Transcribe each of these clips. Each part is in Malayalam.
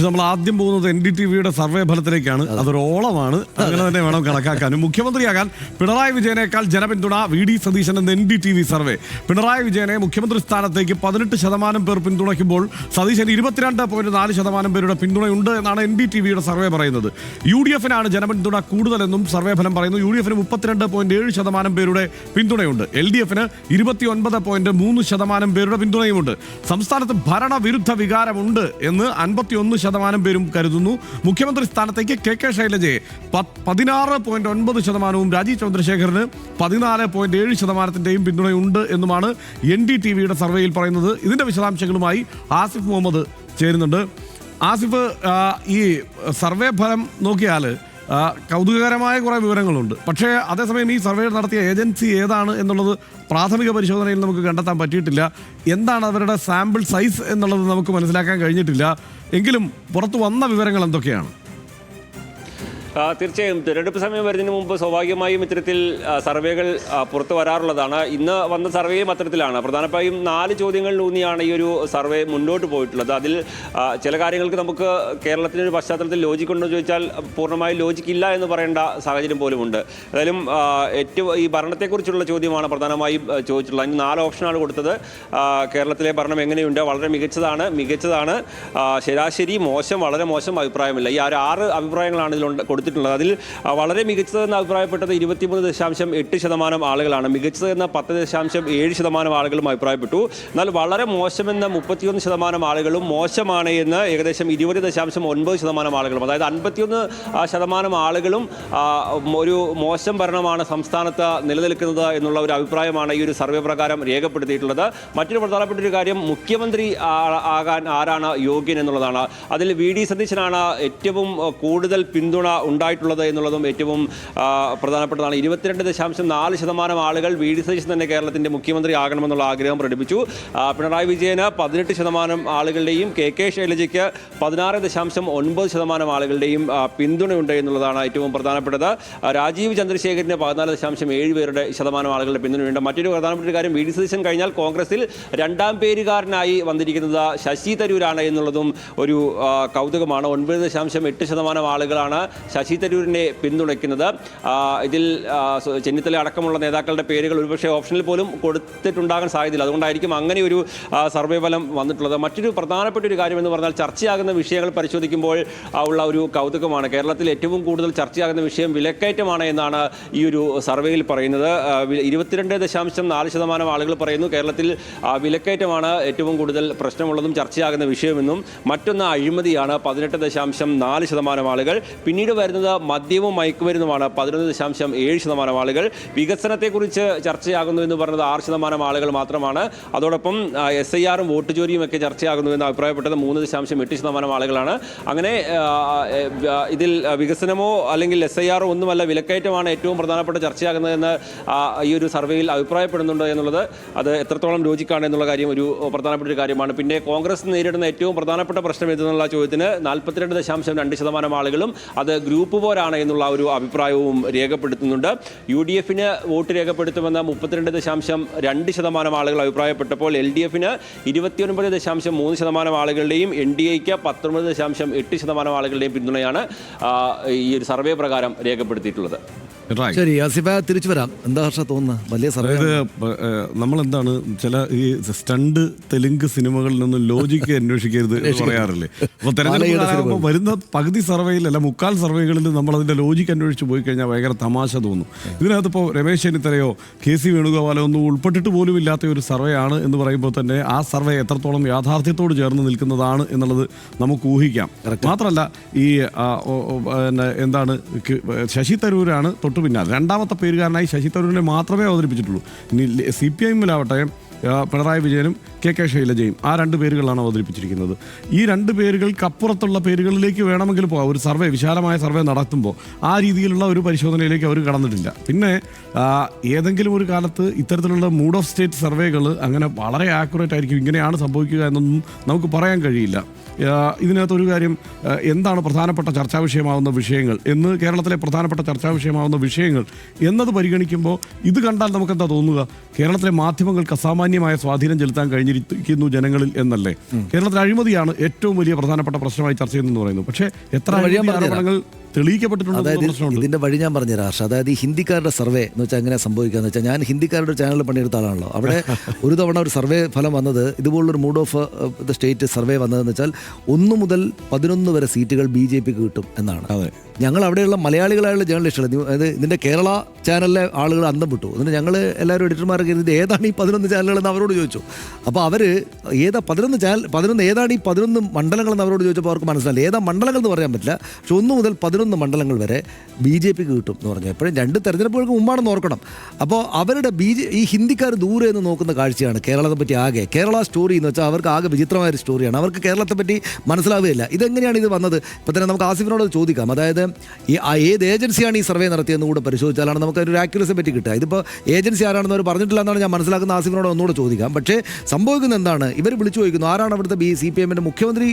നമ്മൾ ആദ്യം പോകുന്നത് NDTVയുടെ സർവേ ഫലത്തിലേക്കാണ്. അതൊരു ഓളമാണ്, അങ്ങനെ തന്നെ വേണം കണക്കാക്കാനും. മുഖ്യമന്ത്രിയാകാൻ പിണറായി വിജയനേക്കാൾ ജനപിന്തുണ VD സതീശൻ എന്ന NDTV സർവേ. പിണറായി വിജയനെ മുഖ്യമന്ത്രി സ്ഥാനത്തേക്ക് 18% പേർ പിന്തുണയ്ക്കുമ്പോൾ സതീശൻ 22.4% പേരുടെ പിന്തുണയുണ്ട് എന്നാണ് NDTVയുടെ സർവേ പറയുന്നത്. UDFനാണ് ജനപിന്തുണ കൂടുതലെന്നും സർവേ ഫലം പറയുന്നു. UDFന് 32.7% പേരുടെ പിന്തുണയുണ്ട്. LDFന് 29.3% പേരുടെ പിന്തുണയുമുണ്ട്. സംസ്ഥാനത്ത് ഭരണവിരുദ്ധ വികാരമുണ്ട് എന്ന് 51% പേരും കരുതുന്നു. മുഖ്യമന്ത്രി സ്ഥാനത്തേക്ക് KK ശൈലജയെ 16.9%, രാജീവ് ചന്ദ്രശേഖറിന് 14.7% പിന്തുണയുണ്ട് എന്നുമാണ് NDTVയുടെ സർവേയിൽ പറയുന്നത്. ഇതിന്റെ വിശദാംശങ്ങളുമായി ആസിഫ് മുഹമ്മദ് ചേരുന്നുണ്ട്. ആസിഫ്, ഈ സർവേ ഫലം നോക്കിയാൽ കൗതുകകരമായ കുറേ വിവരങ്ങളുണ്ട്. പക്ഷേ അതേസമയം ഈ സർവേ നടത്തിയ ഏജൻസി ഏതാണ് എന്നുള്ളത് പ്രാഥമിക പരിശോധനയിൽ നമുക്ക് കണ്ടെത്താൻ പറ്റിയിട്ടില്ല. എന്താണ് അവരുടെ സാമ്പിൾ സൈസ് എന്നുള്ളത് നമുക്ക് മനസ്സിലാക്കാൻ കഴിഞ്ഞിട്ടില്ല. എങ്കിലും പുറത്തു വന്ന വിവരങ്ങൾ എന്തൊക്കെയാണ്? തീർച്ചയായും തിരഞ്ഞെടുപ്പ് സമയം വരുന്നതിന് മുമ്പ് സ്വാഭാവികമായും ഇത്തരത്തിൽ സർവേകൾ പുറത്തു വരാറുള്ളതാണ്. ഇന്ന് വന്ന സർവേയും അത്തരത്തിലാണ്. പ്രധാനമായും 4 ചോദ്യങ്ങളിലൂന്നിയാണ് ഈ ഒരു സർവേ മുന്നോട്ട് പോയിട്ടുള്ളത്. അതിൽ ചില കാര്യങ്ങൾക്ക് നമുക്ക് കേരളത്തിൻ്റെ ഒരു പശ്ചാത്തലത്തിൽ ലോജിക്കുണ്ടോ ചോദിച്ചാൽ പൂർണ്ണമായും ലോജിക്കില്ല എന്ന് പറയേണ്ട സാഹചര്യം പോലുമുണ്ട്. ഏതായാലും ഏറ്റവും ഈ ഭരണത്തെക്കുറിച്ചുള്ള ചോദ്യമാണ് പ്രധാനമായും ചോദിച്ചിട്ടുള്ളത്. അതിന് 4 ഓപ്ഷനാണ് കൊടുത്തത്. കേരളത്തിലെ ഭരണം എങ്ങനെയുണ്ട്? വളരെ മികച്ചതാണ്, ശരാശരി, മോശം, വളരെ മോശം, അഭിപ്രായമില്ല. ഈ 6 അഭിപ്രായങ്ങളാണ് ഇതിലുണ്ട് കൊടുത്തിട്ടുള്ളത്. അതിൽ വളരെ മികച്ചതെന്ന് അഭിപ്രായപ്പെട്ടത് 23.8% ആളുകളാണ്. മികച്ചതെന്ന് 10.7% ആളുകളും അഭിപ്രായപ്പെട്ടു. എന്നാൽ വളരെ മോശമെന്ന് 31% ആളുകളും, മോശമാണ് എന്ന് ഏകദേശം 20.9% ആളുകളും, അതായത് 51% ആളുകളും ഒരു മോശം ഭരണമാണ് സംസ്ഥാനത്ത് നിലനിൽക്കുന്നത് എന്നുള്ള ഒരു അഭിപ്രായമാണ് ഈ ഒരു സർവേ പ്രകാരം രേഖപ്പെടുത്തിയിട്ടുള്ളത്. മറ്റൊരു പ്രധാനപ്പെട്ട ഒരു കാര്യം, മുഖ്യമന്ത്രി ആകാൻ ആരാണ് യോഗ്യൻ എന്നുള്ളതാണ്. അതിൽ VD സതീശനാണ് ഏറ്റവും കൂടുതൽ പിന്തുണ ഉണ്ടായിട്ടുള്ളത് എന്നുള്ളതും ഏറ്റവും പ്രധാനപ്പെട്ടതാണ്. 22.4% ആളുകൾ VD സതീശൻ തന്നെ കേരളത്തിൻ്റെ മുഖ്യമന്ത്രി ആകണമെന്നുള്ള ആഗ്രഹം പ്രകടിപ്പിച്ചു. പിണറായി വിജയന് 18% ആളുകളുടെയും KK ശൈലജയ്ക്ക് 16.9% ആളുകളുടെയും പിന്തുണയുണ്ട് എന്നുള്ളതാണ് ഏറ്റവും പ്രധാനപ്പെട്ടത്. രാജീവ് ചന്ദ്രശേഖരന് 14.7% ആളുകളുടെ പിന്തുണയുണ്ട്. മറ്റൊരു പ്രധാനപ്പെട്ട കാര്യം, VD സതീശൻ കഴിഞ്ഞാൽ കോൺഗ്രസിൽ 2ാം പേരുകാരനായി വന്നിരിക്കുന്നത് ശശി തരൂരാണ് എന്നുള്ളതും ഒരു കൗതുകമാണ്. 9.8% ആളുകളാണ് ശശി തരൂരിനെ പിന്തുണയ്ക്കുന്നത്. ഇതിൽ ചെന്നിത്തല അടക്കമുള്ള നേതാക്കളുടെ പേരുകൾ ഒരുപക്ഷെ ഓപ്ഷനിൽ പോലും കൊടുത്തിട്ടുണ്ടാകാൻ സാധ്യതയില്ല. അതുകൊണ്ടായിരിക്കും അങ്ങനെ ഒരു സർവേ ഫലം വന്നിട്ടുള്ളത്. മറ്റൊരു പ്രധാനപ്പെട്ട ഒരു കാര്യം എന്ന് പറഞ്ഞാൽ, ചർച്ചയാകുന്ന വിഷയങ്ങൾ പരിശോധിക്കുമ്പോൾ ഉള്ള ഒരു കൗതുകമാണ്. കേരളത്തിൽ ഏറ്റവും കൂടുതൽ ചർച്ചയാകുന്ന വിഷയം വിലക്കയറ്റമാണ് എന്നാണ് ഈ ഒരു സർവേയിൽ പറയുന്നത്. 22.4% ആളുകൾ പറയുന്നു കേരളത്തിൽ വിലക്കയറ്റമാണ് ഏറ്റവും കൂടുതൽ പ്രശ്നമുള്ളതും ചർച്ചയാകുന്ന വിഷയമെന്നും. മറ്റൊന്ന് അഴിമതിയാണ്, 18.4% ആളുകൾ. പിന്നീട് വരുന്നത് മദ്യവും മയക്കുമരുന്നുമാണ്, 11.7% ആളുകൾ. വികസനത്തെക്കുറിച്ച് ചർച്ചയാകുന്നു എന്ന് പറഞ്ഞത് 6% ആളുകൾ മാത്രമാണ്. അതോടൊപ്പം SIRും വോട്ട് ചോരിയും ഒക്കെ ചർച്ചയാകുന്നു എന്ന് അഭിപ്രായപ്പെട്ടത് 3.8% ആളുകളാണ്. അങ്ങനെ ഇതിൽ വികസനമോ അല്ലെങ്കിൽ SIRോ ഒന്നുമല്ല, വിലക്കയറ്റമാണ് ഏറ്റവും പ്രധാനപ്പെട്ട ചർച്ചയാകുന്നതെന്ന് ഈ ഒരു സർവേയിൽ അഭിപ്രായപ്പെടുന്നുണ്ട് എന്നുള്ളത് അത് എത്രത്തോളം ലോജിക്കാണ് എന്നുള്ള കാര്യം ഒരു പ്രധാനപ്പെട്ട ഒരു കാര്യമാണ്. പിന്നെ കോൺഗ്രസ് നേരിടുന്ന ഏറ്റവും പ്രധാനപ്പെട്ട പ്രശ്നം എന്നുള്ള ചോദ്യത്തിന് 42.2% ആളുകളും അത് ഗ്രൂപ്പ് പോരാണ് എന്നുള്ള ഒരു അഭിപ്രായവും രേഖപ്പെടുത്തുന്നുണ്ട്. UDFന് വോട്ട് രേഖപ്പെടുത്തുമെന്ന് 32.2% ആളുകൾ അഭിപ്രായപ്പെട്ടപ്പോൾ LDFന് 29.3% ആളുകളുടെയും NDAക്ക് 19.8% ആളുകളുടെയും പിന്തുണയാണ് ഈ ഒരു സർവേ പ്രകാരം രേഖപ്പെടുത്തിയിട്ടുള്ളത്. ശരി, ആസിഫ, തിരിച്ചു വരാം. എന്താ ഹർഷ തോന്നുന്നത്? വലിയ സർവേ. നമ്മളെന്താണ് ചില ഈ സ്റ്റണ്ട് തെലുങ്ക് സിനിമകളിൽ നിന്ന് ലോജിക്ക് അന്വേഷിക്കരുത് പറയാറില്ലേ? അപ്പോൾ തെരഞ്ഞെടുപ്പ് വരുന്ന പകുതി സർവേയിലല്ല 3/4 സർവേകളിൽ നമ്മൾ അതിൻ്റെ ലോജിക്ക് അന്വേഷിച്ച് പോയി കഴിഞ്ഞാൽ ഭയങ്കര തമാശ തോന്നും. ഇതിനകത്ത് ഇപ്പോൾ രമേശ് ചെന്നിത്തലയോ KC വേണുഗോപാലോ ഒന്നും ഉൾപ്പെട്ടിട്ട് പോലും ഇല്ലാത്ത ഒരു സർവേ ആണ് എന്ന് പറയുമ്പോൾ തന്നെ ആ സർവേ എത്രത്തോളം യാഥാർത്ഥ്യത്തോട് ചേർന്ന് നിൽക്കുന്നതാണ് എന്നുള്ളത് നമുക്ക് ഊഹിക്കാം. മാത്രമല്ല ഈ എന്താണ് ശശി തരൂരാണ് തൊട്ട് പിന്നാലെ. 2ാമത്തെ പേരുകാരനായി ശശി തരൂരിനെ മാത്രമേ അവതരിപ്പിച്ചിട്ടുള്ളൂ. ഇനി CPIലാവട്ടെ പിണറായി വിജയനും KK ശൈലജയും ആ 2 പേരുകളാണ് അവതരിപ്പിച്ചിരിക്കുന്നത്. ഈ 2 പേരുകൾക്കപ്പുറത്തുള്ള പേരുകളിലേക്ക് വേണമെങ്കിൽ പോകാം. ഒരു സർവേ, വിശാലമായ സർവേ നടത്തുമ്പോൾ ആ രീതിയിലുള്ള ഒരു പരിശോധനയിലേക്ക് അവർ കടന്നിട്ടില്ല. പിന്നെ ഏതെങ്കിലും ഒരു കാലത്ത് ഇത്തരത്തിലുള്ള മൂഡ് ഓഫ് സ്റ്റേറ്റ് സർവേകൾ അങ്ങനെ വളരെ ആക്യുറേറ്റ് ആയിരിക്കും, ഇങ്ങനെയാണ് സംഭവിക്കുക എന്നൊന്നും നമുക്ക് പറയാൻ കഴിയില്ല. ഇതിനകത്തൊരു കാര്യം, എന്താണ് പ്രധാനപ്പെട്ട ചർച്ചാ വിഷയമാവുന്ന വിഷയങ്ങൾ എന്ന്, കേരളത്തിലെ പ്രധാനപ്പെട്ട ചർച്ചാ വിഷയമാവുന്ന വിഷയങ്ങൾ എന്നത് പരിഗണിക്കുമ്പോൾ ഇത് കണ്ടാൽ നമുക്കെന്താ തോന്നുക? കേരളത്തിലെ മാധ്യമങ്ങൾക്ക് അസാമാന്യ ഗണ്യമായ സ്വാധീനം ചെലുത്താൻ കഴിഞ്ഞിരിക്കുന്നു ജനങ്ങളിൽ എന്നല്ലേ. കേരളത്തിൽ അഴിമതിയാണ് ഏറ്റവും വലിയ പ്രധാനപ്പെട്ട പ്രശ്നമായി ചർച്ച ചെയ്യുന്നതെന്ന് പറയുന്നു. പക്ഷേ എത്ര ആരോപണങ്ങൾ തെളിയിക്കപ്പെട്ടിട്ടുണ്ടെന്ന് പ്രശ്നമുണ്ട്. ഇതിന്റെ വഴി ഞാൻ പറഞ്ഞുതരാം ഹർഷ. അതായത് ഈ ഹിന്ദിക്കാരുടെ സർവേ എന്ന് വെച്ചാൽ എങ്ങനെ സംഭവിക്കാന്ന് വെച്ചാൽ, ഞാൻ ഹിന്ദിക്കാരുടെ ഒരു ചാനലിൽ പണിയെടുത്ത ആളാണല്ലോ. അവിടെ ഒരു തവണ ഒരു സർവേ ഫലം വന്നത്, ഇതുപോലൊരു mood off the state survey വന്നതെന്ന് വെച്ചാൽ 1 മുതൽ 11 വരെ സീറ്റുകൾ BJP കിട്ടും എന്നാണ്. അതെ, ഞങ്ങൾ അവിടെയുള്ള മലയാളികളായുള്ള ജേർണലിസ്റ്റുകൾ, അതായത് ഇതിൻ്റെ കേരള ചാനലിലെ ആളുകൾ അന്തം വിട്ടു. എന്നിട്ട് ഞങ്ങൾ എല്ലാവരും എഡിറ്റർമാരൊക്കെ ഇത് ഏതാണ് ഈ 11 ചാനലുകളെന്ന് അവരോട് ചോദിച്ചു. അപ്പോൾ അവർ ഏതാ 11 ഏതാണ് ഈ 11 മണ്ഡലങ്ങളെന്ന് അവരോട് ചോദിച്ചപ്പോൾ അവർക്ക് മനസ്സിലായില്ല. ഏതാ മണ്ഡലങ്ങൾ എന്ന് പറയാൻ പറ്റില്ല. പക്ഷെ 1 മുതൽ 11 മണ്ഡലങ്ങൾ വരെ BJP കിട്ടും എന്ന് പറഞ്ഞു. എപ്പോഴും 2 തെരഞ്ഞെടുപ്പുകൾക്ക് മുമ്പാണെന്ന് ഓർക്കണം. അപ്പോൾ അവരുടെ ഈ ഹിന്ദിക്കാർ ദൂരെ നിന്ന് നോക്കുന്ന കാഴ്ചയാണ് കേരളത്തെ പറ്റി ആകെ. കേരള സ്റ്റോറി എന്ന് വെച്ചാൽ അവർക്ക് ആകെ വിചിത്രമായൊരു സ്റ്റോറിയാണ്. അവർക്ക് കേരളത്തെ പറ്റി മനസ്സിലാവുകയില്ല. ഇതെങ്ങനെയാണ് ഇത് വന്നത്? ഇപ്പോൾ തന്നെ നമുക്ക് ആസിഫിനോട് ചോദിക്കാം. അതായത് ഏത് ഏജൻസിയാണ് ഈ സർവേ നടത്തിയെന്ന് കൂടെ പരിശോധിച്ചാലാണ് നമുക്ക് ഒരു ആക്യുറസിയെ പറ്റി കിട്ടുക. ഇതിപ്പോൾ ഏജൻസി ആരാണെന്ന് അവർ പറഞ്ഞിട്ടില്ല എന്നാണ് ഞാൻ മനസ്സിലാക്കുന്ന. ആസിഫിനോട് ഒന്നുകൂടെ ചോദിക്കാം. പക്ഷേ സംഭവിക്കുന്നത് എന്താണ്? ഇവർ വിളിച്ചു ചോദിക്കുന്നു, ആരാണ് അവിടുത്തെ CPM-ന്റെ മുഖ്യമന്ത്രി?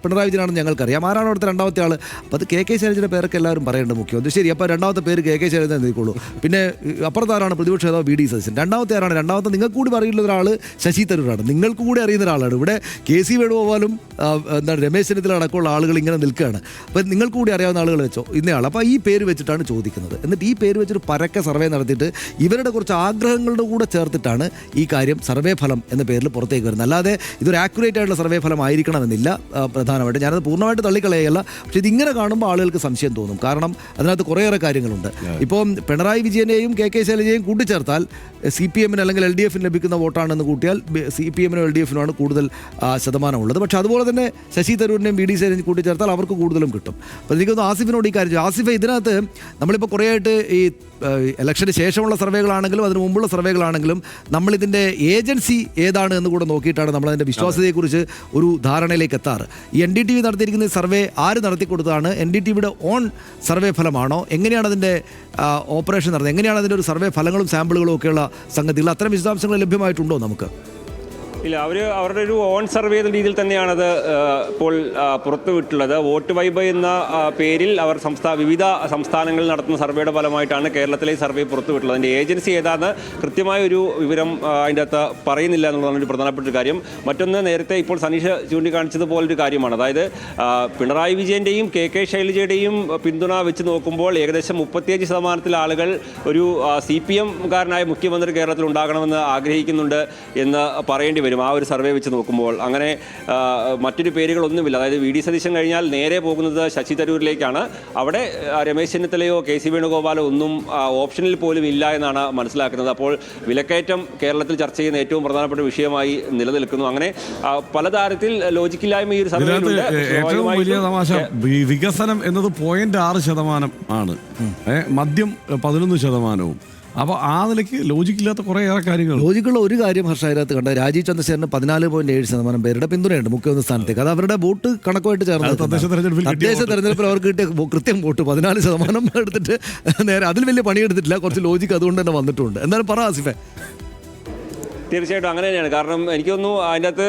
പിണറായി വിജയനാണെന്ന് ഞങ്ങൾക്കറിയാം. ആരാണ് അവിടുത്തെ രണ്ടാമത്തെ ആൾ? അപ്പോൾ അത് KK ശൈലജയുടെ പേരൊക്കെ എല്ലാവരും പറയേണ്ടത് മുഖ്യമന്ത്രി. ശരി, അപ്പോൾ രണ്ടാമത്തെ പേര് KK ശൈലജ എഴുതിക്കോളൂ. പിന്നെ അപ്പുറത്ത് ആരാണ്? പ്രതിപക്ഷ നേതാവ് VD സതീശൻ. രണ്ടാമത്തെ ആരാണ്? രണ്ടാമത്തെ നിങ്ങൾക്ക് കൂടി അറിയുന്ന ഒരാൾ ശശി തരൂരാണ്. നിങ്ങൾക്ക് കൂടി അറിയുന്ന ഒരാളാണ്. ഇവിടെ KC വേണുഗോപാലും എന്താണ് രമേശ് ചെന്നിത്തല അടക്കമുള്ള ആളുകൾ ഇങ്ങനെ നിൽക്കുകയാണ്. അപ്പോൾ നിങ്ങൾക്ക് കൂടി അറിയാവുന്ന ആളുകൾ വെച്ചോ ഇന്നയാൾ. അപ്പോൾ ഈ പേര് വെച്ചിട്ടാണ് ചോദിക്കുന്നത്. എന്നിട്ട് ഈ പേര് വെച്ചൊരു പരക്കെ സർവേ നടത്തിയിട്ട് ഇവരുടെ കുറച്ച് ആഗ്രഹങ്ങളുടെ കൂടെ ചേർത്തിട്ടാണ് ഈ കാര്യം സർവേ ഫലം എന്ന പേരിൽ പുറത്തേക്ക് വരുന്നത്. അല്ലാതെ ഇതൊരു ആക്യുറേറ്റ് ആയിട്ടുള്ള സർവേ ഫലം ആയിരിക്കണമെന്നില്ല. പ്രധാനമായിട്ട് ഞാനത് പൂർണ്ണമായിട്ട് തള്ളിക്കളയല്ല. പക്ഷേ ഇതിങ്ങനെ കാണുമ്പോൾ ആളുകൾക്ക് സംശയം തോന്നും. കാരണം അതിനകത്ത് കുറേയേറെ കാര്യങ്ങളുണ്ട്. ഇപ്പം പിണറായി വിജയനെയും KK ശൈലജയെയും കൂട്ടിച്ചേർത്താൽ CPM-ന് അല്ലെങ്കിൽ LDF-ന് ലഭിക്കുന്ന വോട്ടാണെന്ന് കൂട്ടിയാൽ CPM-നോ LDF-നോ കൂടുതൽ ശതമാനമുള്ളത്. പക്ഷേ അതുപോലെ തന്നെ ശശി തരൂരിനെയും VD സതീശനെയും കൂട്ടിച്ചേർത്താൽ അവർക്ക് കൂടുതലും കിട്ടും. അപ്പോൾ എനിക്കൊന്ന് ആസിഫിനോട് ഈ കാര്യം, ആസിഫ് ഇതിനകത്ത് നമ്മളിപ്പോൾ കുറേ ആയിട്ട് ഈ ഇലക്ഷന് ശേഷമുള്ള സർവേകളാണെങ്കിലും അതിന് മുമ്പുള്ള സർവേകളാണെങ്കിലും നമ്മളിതിൻ്റെ ഏജൻസി ഏതാണ് എന്ന് കൂടെ നോക്കിയിട്ടാണ് നമ്മളതിൻ്റെ വിശ്വാസ്യതയെക്കുറിച്ച് ഒരു ധാരണയിലേക്ക് എത്താറ്. ഈ NDTV നടത്തിയിരിക്കുന്ന സർവേ ആര് നടത്തിക്കൊടുത്തതാണ്? NDTVയുടെ ഓൺ സർവേ ഫലമാണോ? എങ്ങനെയാണ് അതിൻ്റെ ഓപ്പറേഷൻ നടന്നത്? എങ്ങനെയാണ് അതിൻ്റെ ഒരു സർവേ ഫലങ്ങളും സാമ്പിളുകളും ഒക്കെയുള്ള സംഗതികൾ? അത്തരം വിശദാംശങ്ങൾ ലഭ്യമായിട്ടുണ്ടോ നമുക്ക്? ഇല്ല, അവരുടെ ഒരു ഓൺ സർവേ എന്ന രീതിയിൽ തന്നെയാണത് ഇപ്പോൾ പുറത്തുവിട്ടുള്ളത്. വോട്ട് വൈബ് എന്ന പേരിൽ അവർ വിവിധ സംസ്ഥാനങ്ങളിൽ നടത്തുന്ന സർവേയുടെ ഫലമായിട്ടാണ് കേരളത്തിലെ ഈ സർവേ പുറത്തുവിട്ടുള്ളത്. അതിൻ്റെ ഏജൻസി ഏതാണെന്ന് കൃത്യമായൊരു വിവരം അതിൻ്റെ അകത്ത് പറയുന്നില്ല എന്നുള്ളതാണ് ഒരു പ്രധാനപ്പെട്ട ഒരു കാര്യം. മറ്റൊന്ന്, നേരത്തെ ഇപ്പോൾ സനീഷ് ചൂണ്ടിക്കാണിച്ചതുപോലൊരു കാര്യമാണ്. അതായത് പിണറായി വിജയൻ്റെയും KK ശൈലജയുടെയും പിന്തുണ വെച്ച് നോക്കുമ്പോൾ ഏകദേശം 35% ആളുകൾ ഒരു CPM-കാരനായ മുഖ്യമന്ത്രി കേരളത്തിൽ ഉണ്ടാകണമെന്ന് ആഗ്രഹിക്കുന്നുണ്ട് എന്ന് പറയേണ്ടി വരും ആ ഒരു സർവേ വെച്ച് നോക്കുമ്പോൾ. അങ്ങനെ മറ്റൊരു പേരുകളൊന്നുമില്ല. അതായത് VD സതീശൻ കഴിഞ്ഞാൽ നേരെ പോകുന്നത് ശശി തരൂരിലേക്കാണ്. അവിടെ രമേശ് ചെന്നിത്തലയോ KC വേണുഗോപാലോ ഒന്നും ഓപ്ഷനിൽ പോലും ഇല്ല എന്നാണ് മനസ്സിലാക്കുന്നത്. അപ്പോൾ വിലക്കയറ്റം കേരളത്തിൽ ചർച്ച ചെയ്യുന്ന ഏറ്റവും പ്രധാനപ്പെട്ട വിഷയമായി നിലനിൽക്കുന്നു. അങ്ങനെ പലതരത്തിൽ ലോജിക്കില്ലായ്മ ഈ ഒരു സർവേയിലുണ്ട്. ഏറ്റവും വലിയ തമാശ, വികസനം എന്നത് 0.6% ആണ്, മദ്യം 11%. അപ്പോൾ ആ നിലയ്ക്ക് ലോജിക്കില്ലാത്ത കുറേയേറെ കാര്യങ്ങൾ. ലോജിക്കുള്ള ഒരു കാര്യം ഹർഷ അതിനകത്ത് കണ്ട, രാജീവ് ചന്ദ്രശേഖരന് 14.7% പേരുടെ പിന്തുണയുണ്ട് മുഖ്യമന്ത്രി സ്ഥാനത്തേക്ക്. അത് അവരുടെ വോട്ട് കണക്കുമായിട്ട് ചേർന്ന് തദ്ദേശ തെരഞ്ഞെടുപ്പിൽ അവർക്ക് കിട്ടിയ കൃത്യം വോട്ട് 14% എടുത്തിട്ട് നേരെ അതിൽ വലിയ പണിയെടുത്തിട്ടില്ല. കുറച്ച് ലോജിക്ക് അതുകൊണ്ട് തന്നെ വന്നിട്ടുണ്ട്. എന്നാലും പറ ആസിഫെ. തീർച്ചയായിട്ടും അങ്ങനെ തന്നെയാണ്. കാരണം എനിക്ക് തോന്നുന്നു അതിൻ്റെ അകത്ത്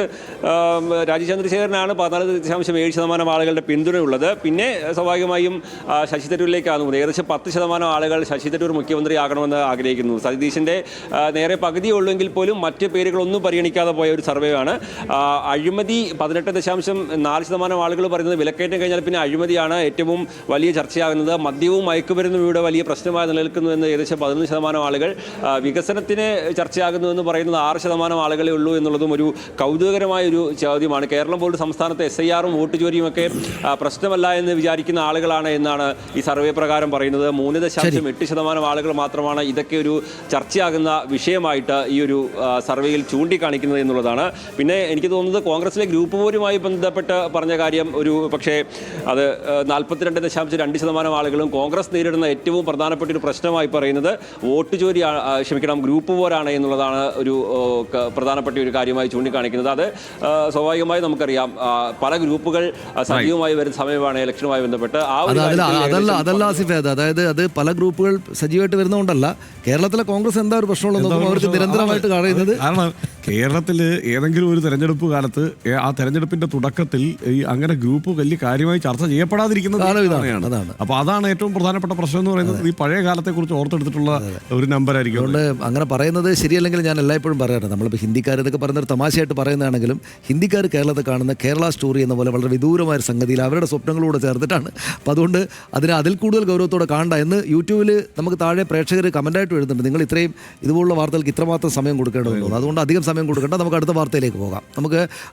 രാജീവ് ചന്ദ്രശേഖരനാണ് 14.7% ആളുകളുടെ പിന്തുണയുള്ളത്. പിന്നെ സ്വാഭാവികമായും ശശി തരൂരിലേക്കാണ് പോകുന്നത്. ഏകദേശം 10% ആളുകൾ ശശി തരൂർ മുഖ്യമന്ത്രിയാകണമെന്ന് ആഗ്രഹിക്കുന്നു. സതീശൻ്റെ നേരെ പകുതി ഉള്ളെങ്കിൽ പോലും മറ്റ് പേരുകളൊന്നും പരിഗണിക്കാതെ പോയ ഒരു സർവേയാണ്. അഴിമതി 18.4% ആളുകൾ പറയുന്നത് വിലക്കയറ്റം കഴിഞ്ഞാൽ പിന്നെ അഴിമതിയാണ് ഏറ്റവും വലിയ ചർച്ചയാകുന്നത്. മദ്യവും മയക്കുമരുന്നും ഇവിടെ വലിയ പ്രശ്നമായി നിലനിൽക്കുന്നുവെന്ന് ഏകദേശം 11% ആളുകൾ. വികസനത്തിന് ചർച്ചയാകുന്നുവെന്ന് പറയുന്നത് 6% ആളുകളെ ഉള്ളൂ എന്നുള്ളതും ഒരു കൗതുകകരമായ ഒരു ചോദ്യമാണ്. കേരളം പോലുള്ള സംസ്ഥാനത്ത് SIR-ഉം വോട്ട് ചോരിയുമൊക്കെ പ്രശ്നമല്ല എന്ന് വിചാരിക്കുന്ന ആളുകളാണ് എന്നാണ് ഈ സർവേ പ്രകാരം പറയുന്നത്. 3.8% ആളുകൾ മാത്രമാണ് ഇതൊക്കെ ഒരു ചർച്ചയാകുന്ന വിഷയമായിട്ട് ഈ ഒരു സർവേയിൽ ചൂണ്ടിക്കാണിക്കുന്നത് എന്നുള്ളതാണ്. പിന്നെ എനിക്ക് തോന്നുന്നത് കോൺഗ്രസിലെ ഗ്രൂപ്പ് പോരുമായി ബന്ധപ്പെട്ട് പറഞ്ഞ കാര്യം ഒരു പക്ഷേ അത് 42.2% ആളുകളും കോൺഗ്രസ് നേരിടുന്ന ഏറ്റവും പ്രധാനപ്പെട്ട ഒരു പ്രശ്നമായി പറയുന്നത് വോട്ട് ചോരി ഗ്രൂപ്പ് പോരാണ് എന്നുള്ളതാണ് ഒരു പ്രധാനപ്പെട്ട ഒരു കാര്യമായി ചൂണ്ടിക്കാണിക്കുന്നത്. അത് സ്വാഭാവികമായി നമുക്കറിയാം പല ഗ്രൂപ്പുകൾ സജീവമായി വരുന്ന സമയമാണ് ഇലക്ഷനുമായി ബന്ധപ്പെട്ട്. അതല്ല ആസിഫേ, അതായത് അത് പല ഗ്രൂപ്പുകൾ സജീവമായിട്ട് വരുന്നതുകൊണ്ടല്ല. കേരളത്തിലെ കോൺഗ്രസ് എന്താ ഒരു പ്രശ്നമുള്ളതെന്ന് അവർക്ക് നിരന്തരമായിട്ട് കാണുന്നത്. കാരണം കേരളത്തിൽ ഏതെങ്കിലും ഒരു തെരഞ്ഞെടുപ്പ് കാലത്ത് ആ തെരഞ്ഞെടുപ്പിന്റെ തുടക്കത്തിൽ ഈ അങ്ങനെ ഗ്രൂപ്പ് വലിയ കാര്യമായി ചർച്ച ചെയ്യപ്പെടാതിരിക്കുന്നത് അതാണ്. അപ്പൊ അതാണ് ഏറ്റവും പ്രധാനപ്പെട്ട പ്രശ്നം എന്ന് പറയുന്നത്. ഈ പഴയ കാലത്തെ കുറിച്ച് ഓർത്തെടുത്തിട്ടുള്ള ഒരു നമ്പർ ആയിരിക്കും. അതുകൊണ്ട് അങ്ങനെ പറയുന്നത് ശരിയല്ലെങ്കിൽ ഞാൻ എല്ലായ്പ്പോഴും പറയാറുണ്ട്, നമ്മളിപ്പോൾ ഹിന്ദിക്കാരെന്നൊക്കെ പറയുന്നൊരു തമാശയായിട്ട് പറയുന്നതാണെങ്കിലും ഹിന്ദിക്കാർ കേരളത്തെ കാണുന്ന കേരള സ്റ്റോറി എന്ന പോലെ വളരെ വിദൂരമായ സംഗതിയിൽ അവരുടെ സ്വപ്നങ്ങളോട് ചേർത്തിട്ടാണ്. അപ്പോൾ അതുകൊണ്ട് അതിനെ അതിൽ കൂടുതൽ ഗൗരവത്തോടെ കാണണ്ട എന്ന് യൂട്യൂബിൽ നമുക്ക് താഴെ പ്രേക്ഷകർ കമൻ്റായിട്ട് എഴുതുന്നുണ്ട്. നിങ്ങൾ ഇത്രയും ഇതുപോലുള്ള വാർത്തകൾക്ക് ഇത്രമാത്രം സമയം കൊടുക്കേണ്ടതെന്ന് തോന്നുന്നു. അതുകൊണ്ട് അധികം സമയം കൊടുക്കേണ്ട, നമുക്ക് അടുത്ത വാർത്തയിലേക്ക് പോകാം. നമുക്ക്